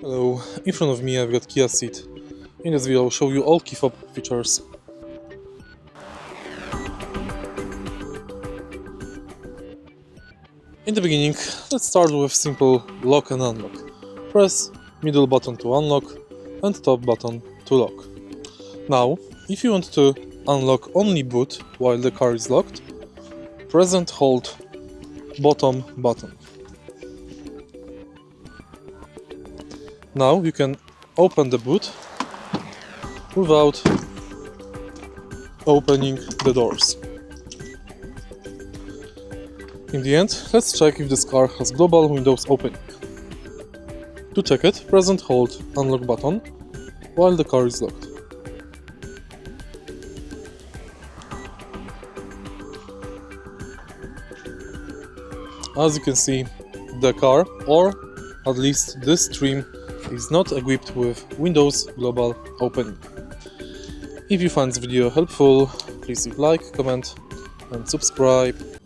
Hello, in front of me I've got Kia Ceed. In this video I'll show you all key fob features. In the beginning, let's start with simple lock and unlock. Press middle button to unlock and top button to lock. Now, if you want to unlock only boot while the car is locked, press and hold bottom button. Now you can open the boot without opening the doors. In the end, let's check if this car has global windows opening. To check it, press and hold unlock button while the car is locked. As you can see, the car, or at least this trim, is not equipped with Windows Global Opening. If you find this video helpful, please leave like, comment and subscribe.